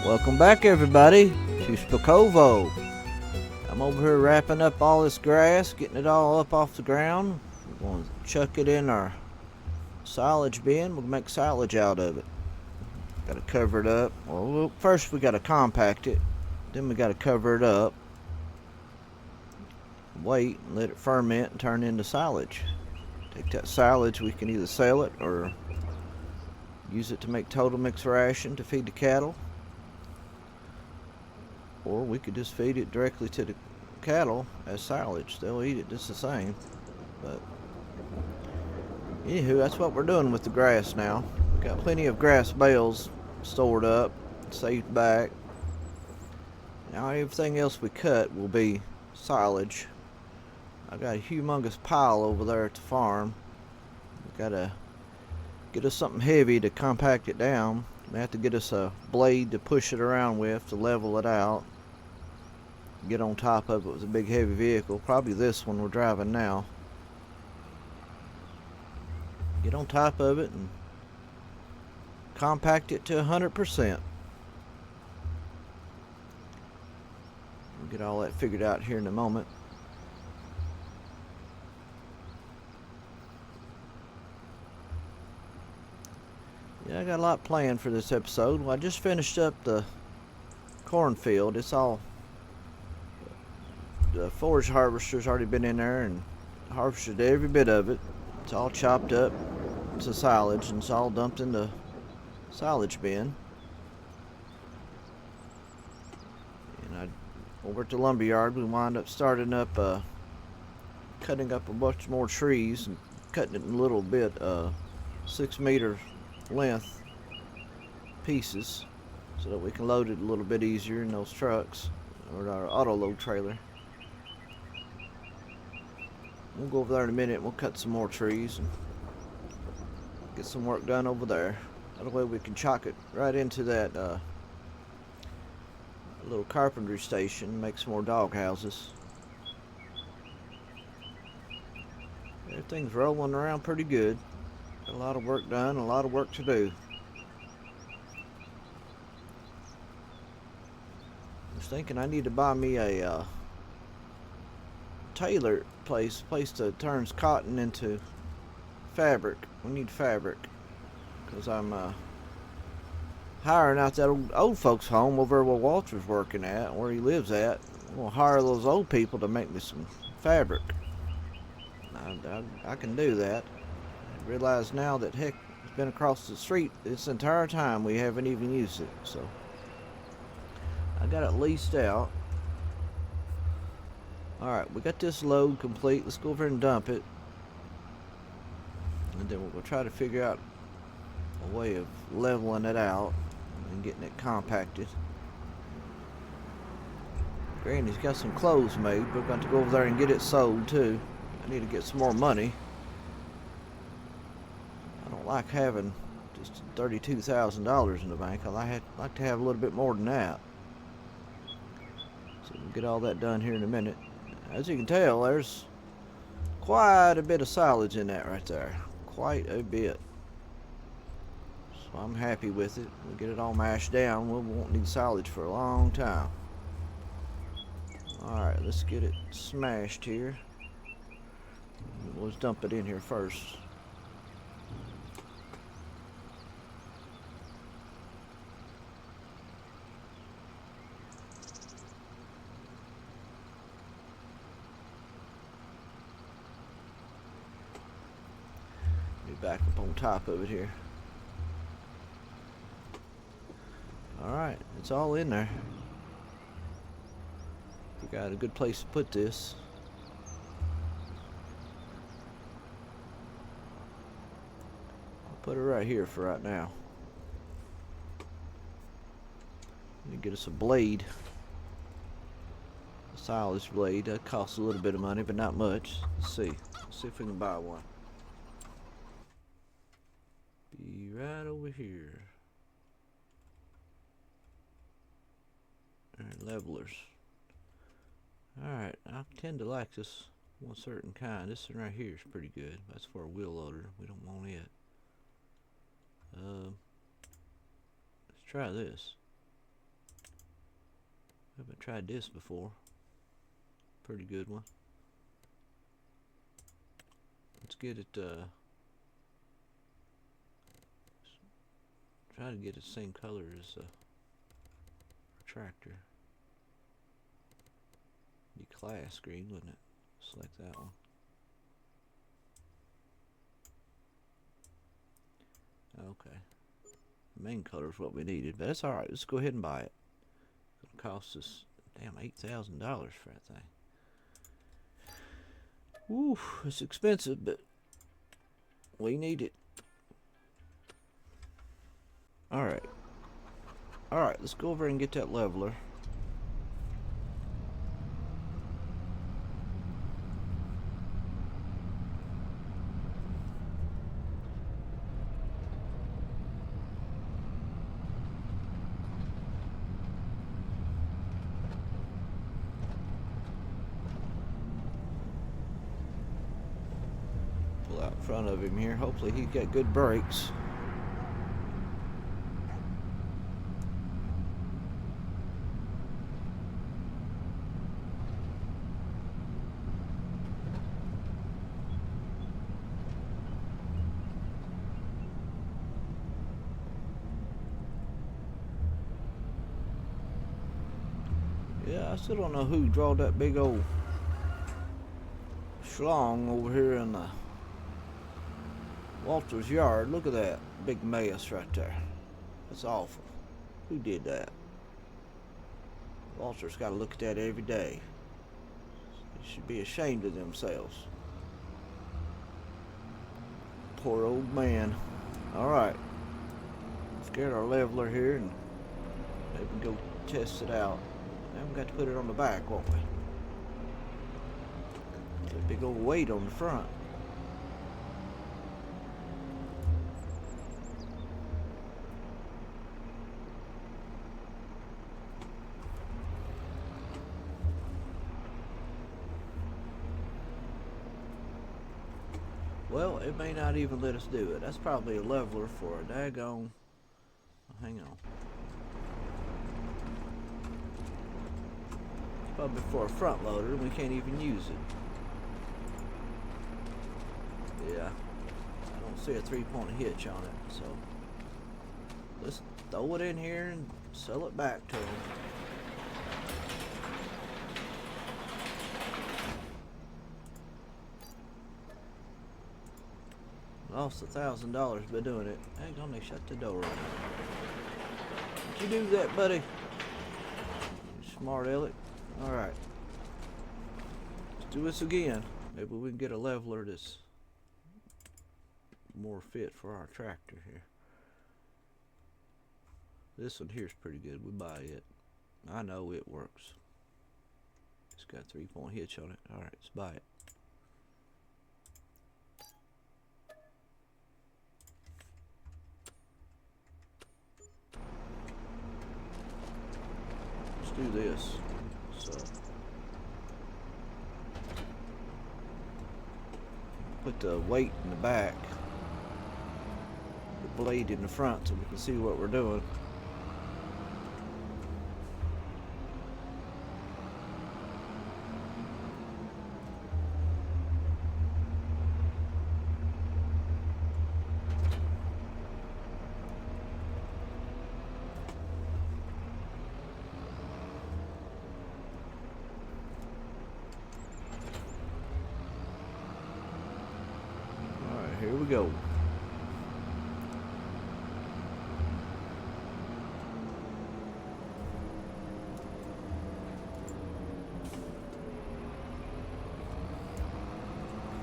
Welcome back, everybody, to Szpakowo. I'm over here wrapping up all this grass, getting it all up off the ground. We're going to chuck it in our silage bin. We'll make silage out of it. Got to cover it up. Well, first we got to compact it. Then we got to cover it up. Wait and let it ferment and turn into silage. Take that silage, we can either sell it or use it to make total mix ration to feed the cattle. Or we could just feed it directly to the cattle as silage. They'll eat it just the same. But anywho, that's what we're doing with the grass now. Got plenty of grass bales stored up, saved back. Now everything else we cut will be silage. I got a humongous pile over there at the farm. We gotta get us something heavy to compact it down. We have to get us a blade to push it around with to level it out. Get on top of it with a big heavy vehicle, probably this one we're driving now. Get on top of it and compact it to 100%. We'll get all that figured out here in a moment. Yeah, I got a lot planned for this episode. Well, I just finished up the cornfield. It's all, the forage harvester's already been in there and harvested every bit of it. It's all chopped up to silage and it's all dumped in the silage bin. And over at the lumber yard, we wound up starting up, cutting up a bunch more trees and cutting it in a little bit, 6-meter length pieces so that we can load it a little bit easier in those trucks or our auto load trailer. We'll go over there in a minute and we'll cut some more trees and get some work done over there. That way we can chalk it right into that little carpentry station and make some more dog houses. Everything's rolling around pretty good. Got a lot of work done, a lot of work to do. I was thinking I need to buy me a tailor place that turns cotton into fabric. We need fabric because I'm hiring out that old folks home over where Walter's working at, where he lives at. I'm gonna hire those old people to make me some fabric. I can do that. I realize now that heck, it's been across the street this entire time we haven't even used it, so I got it leased out. Alright, we got this load complete. Let's go over and dump it. And then we'll try to figure out a way of leveling it out and getting it compacted. Granny's got some clothes made. We're going to go over there and get it sold too. I need to get some more money. I don't like having just $32,000 in the bank. I like to have a little bit more than that. So we'll get all that done here in a minute. As you can tell, there's quite a bit of silage in that right there. Quite a bit. So I'm happy with it. We'll get it all mashed down. We won't need silage for a long time. Alright, let's get it smashed here. Let's dump it in here first. Back up on top of it here. Alright, it's all in there. We got a good place to put this. I'll put it right here for right now. Need to get us a blade. A silage blade. That costs a little bit of money, but not much. Let's see. Let's see if we can buy one. Be right over here. Alright, levelers. Alright, I tend to like this one certain kind. This one right here is pretty good. That's for a wheel loader. We don't want it. Let's try this. Haven't tried this before. Pretty good one. Let's get it, try to get it the same color as the tractor. Be class green, wouldn't it? Select that one. Okay. The main color is what we needed, but that's alright. Let's go ahead and buy it. It's gonna cost us, damn, $8,000 for that thing. Woo, it's expensive, but we need it. Alright. Alright, let's go over and get that leveler. Pull out in front of him here. Hopefully he's got good brakes. Yeah, I still don't know who drawed that big old schlong over here in the Walter's yard. Look at that big mess right there. That's awful. Who did that? Walter's got to look at that every day. They should be ashamed of themselves. Poor old man. Alright. Let's get our leveler here and maybe go test it out. Now we've got to put it on the back, won't we? It's a big old weight on the front. Well, it may not even let us do it. That's probably a leveler for a daggone... Hang on. Probably for a front loader, and we can't even use it. Yeah, I don't see a 3-point hitch on it, so let's throw it in here and sell it back to them. Lost $1,000 by doing it. Hang on, they shut the door. Did you do that, buddy? You smart aleck. Alright. Let's do this again. Maybe we can get a leveler that's more fit for our tractor here. This one here's pretty good. We buy it. I know it works. It's got a 3-point hitch on it. Alright, let's buy it. Let's do this. So put the weight in the back, the blade in the front, so we can see what we're doing. Here we go.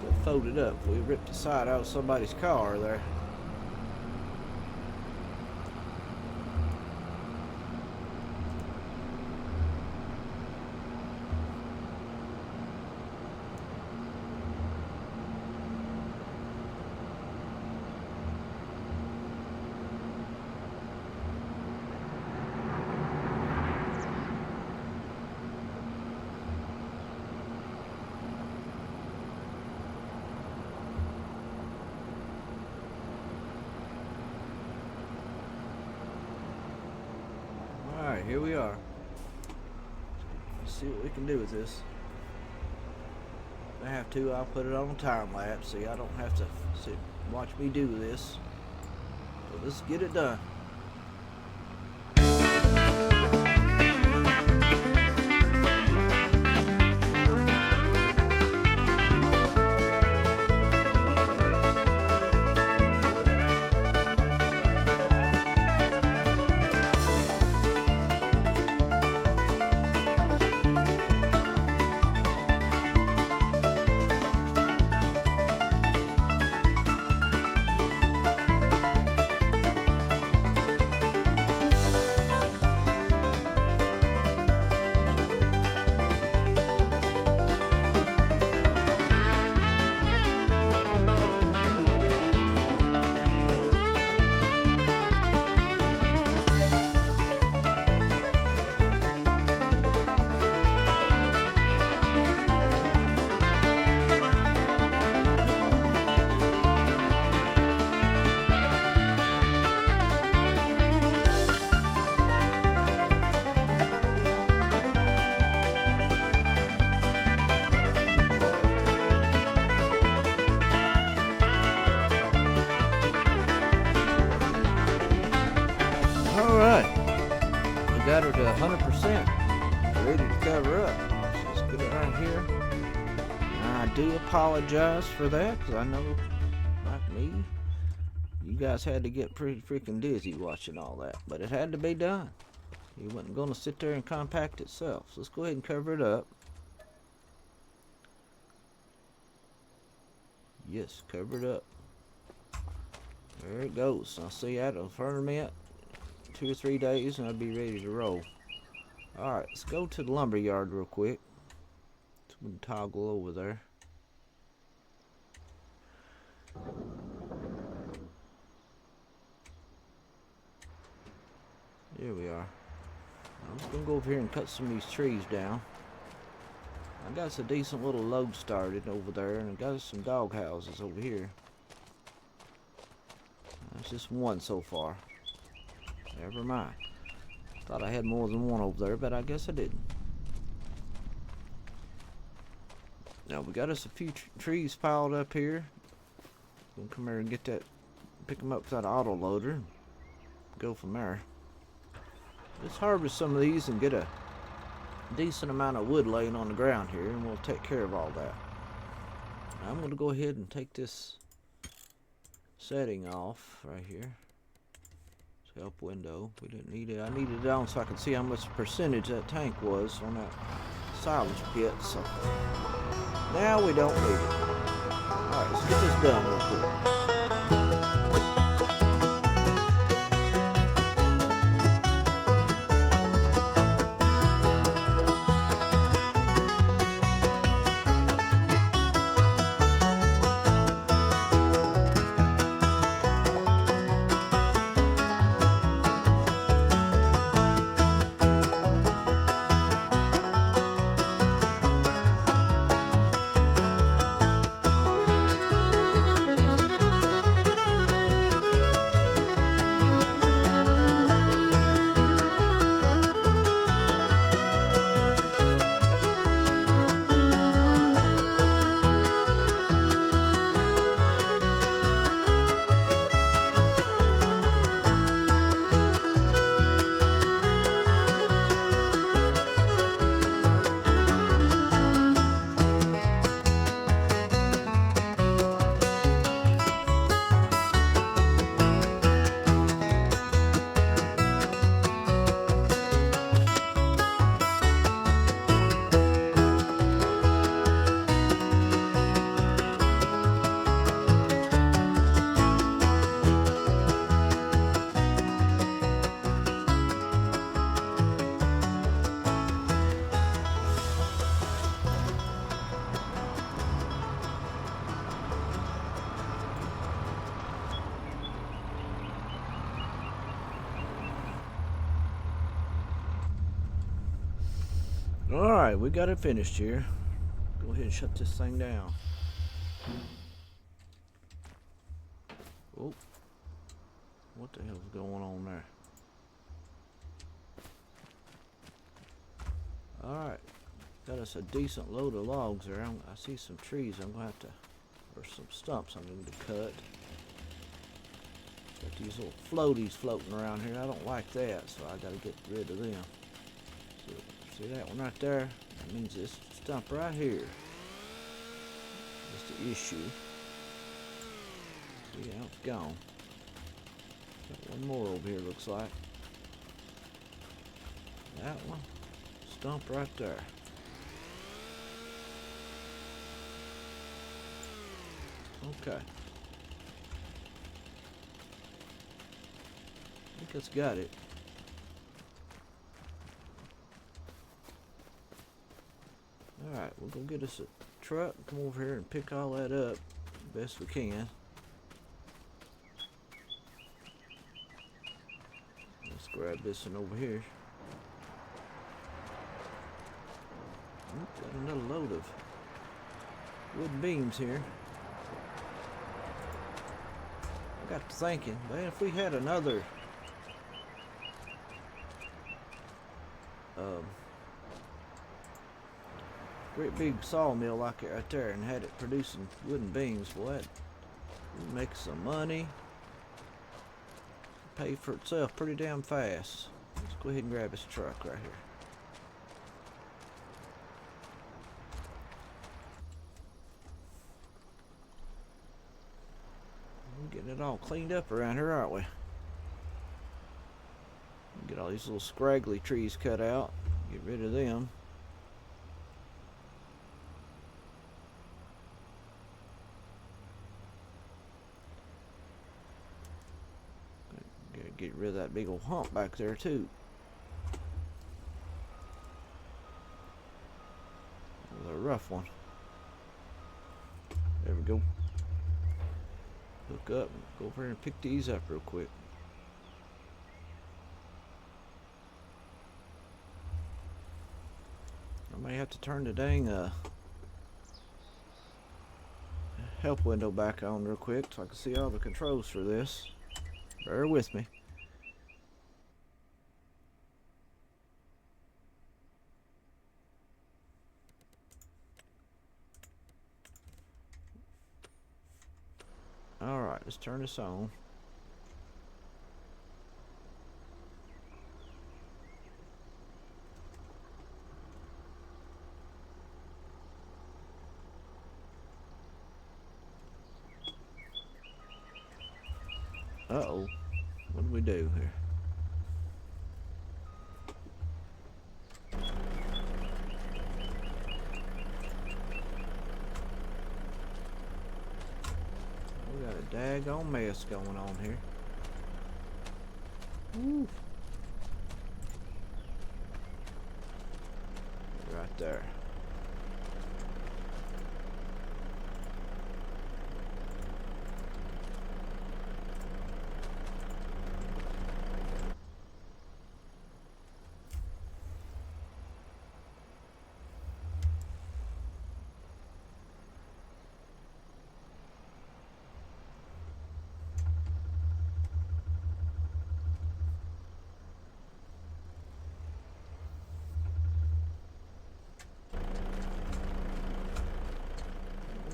Got folded up. We ripped the side out of somebody's car there. Alright, here we are. see what we can do with this. If I have to, I'll put it on time lapse. See, I don't have to sit watch me do this. So let's get it done. Got her to 100%, ready to cover up. So let's get it right here. I do apologize for that, because I know, like me, you guys had to get pretty freaking dizzy watching all that, but it had to be done. You wasn't going to sit there and compact itself. So let's go ahead and cover it up. Yes, cover it up. There it goes. I'll see that it'll ferment 2 or 3 days and I'll be ready to roll. Alright, let's go to the lumber yard real quick. So we can toggle over there. Here we are. I'm just gonna go over here and cut some of these trees down. I got a decent little load started over there, and I got some dog houses over here. That's just one so far. Never mind. Thought I had more than one over there, but I guess I didn't. Now we got us a few trees piled up here. We'll come here and get that, pick them up with that auto loader. Go from there. Let's harvest some of these and get a decent amount of wood laying on the ground here, and we'll take care of all that. Now I'm going to go ahead and take this setting off right here. Help window. We didn't need it. I needed it on so I could see how much percentage that tank was on that silage pit. So now we don't need it. Alright, let's get this done real quick. Alright, we got it finished here. Go ahead and shut this thing down. Oh, what the hell's going on there? Alright, That's a decent load of logs there. I see some trees I'm gonna have to, or some stumps I'm going to cut. Got these little floaties floating around here. I don't like that, so I gotta get rid of them. So, see that one right there? That means this stump right here is the issue. See, now it's gone. Got one more over here, looks like. That one. Stump right there. Okay. I think that's got it. Alright, we're gonna get us a truck and come over here and pick all that up best we can. Let's grab this one over here. Got another load of wooden beams here. I got to thinking, man, if we had another great big sawmill like it right there and had it producing wooden beams, boy, that would make some money. Pay for itself pretty damn fast. Let's go ahead and grab this truck right here. We're getting it all cleaned up around here, aren't we? Get all these little scraggly trees cut out. Get rid of them. Gotta get rid of that big old hump back there too. That was a rough one. There we go. Hook up and go over here and pick these up real quick. I may have to turn the dang help window back on real quick so I can see all the controls for this. Bear with me. Alright, let's turn this on. Uh-oh. What do we do here? We got a daggone mess going on here. Woo. Right there.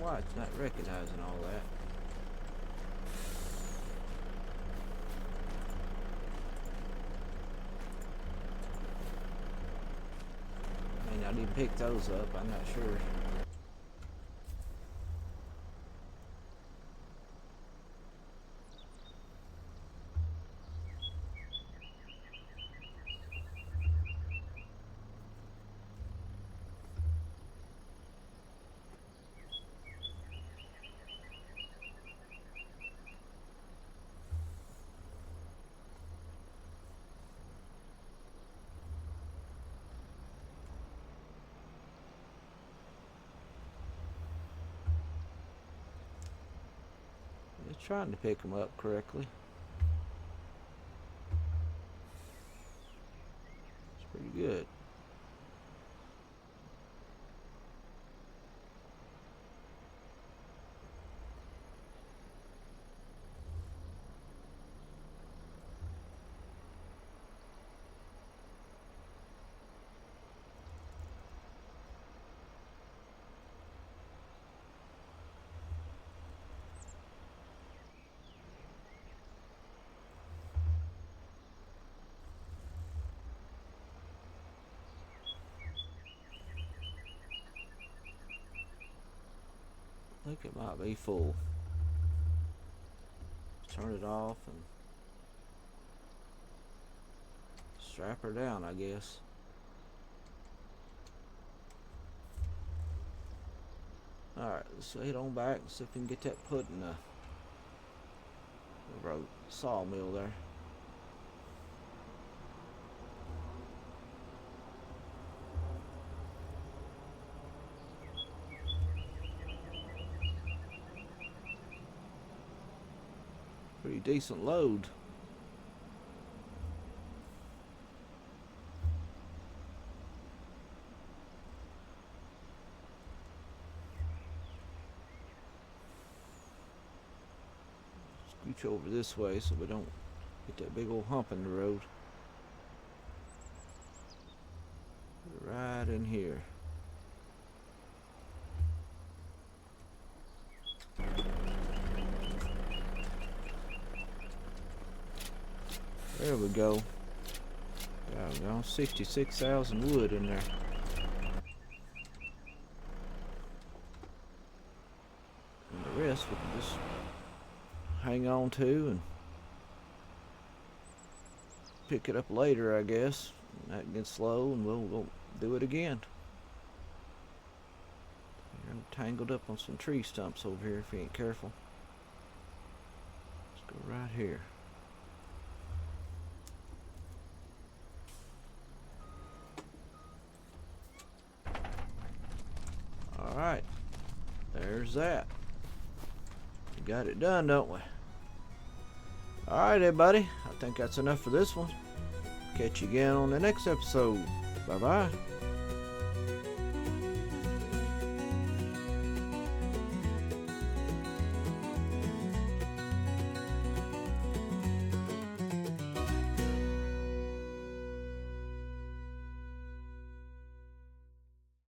Why it's not recognizing all that. I may not even pick those up, I'm not sure. It's trying to pick them up correctly. It's pretty good. think it might be full. Turn it off and strap her down, I guess. Alright, let's head on back and see if we can get that put in the sawmill there. Pretty decent load. Scooch over this way so we don't get that big old hump in the road. Put it right in here. There we go. Doggone, 66,000 wood in there. And the rest we can just hang on to and pick it up later, I guess. That gets slow and we'll do it again. You're tangled up on some tree stumps over here if you ain't careful. Let's go right here. Alright, there's that. We got it done, don't we? Alright, everybody. I think that's enough for this one. Catch you again on the next episode. Bye-bye.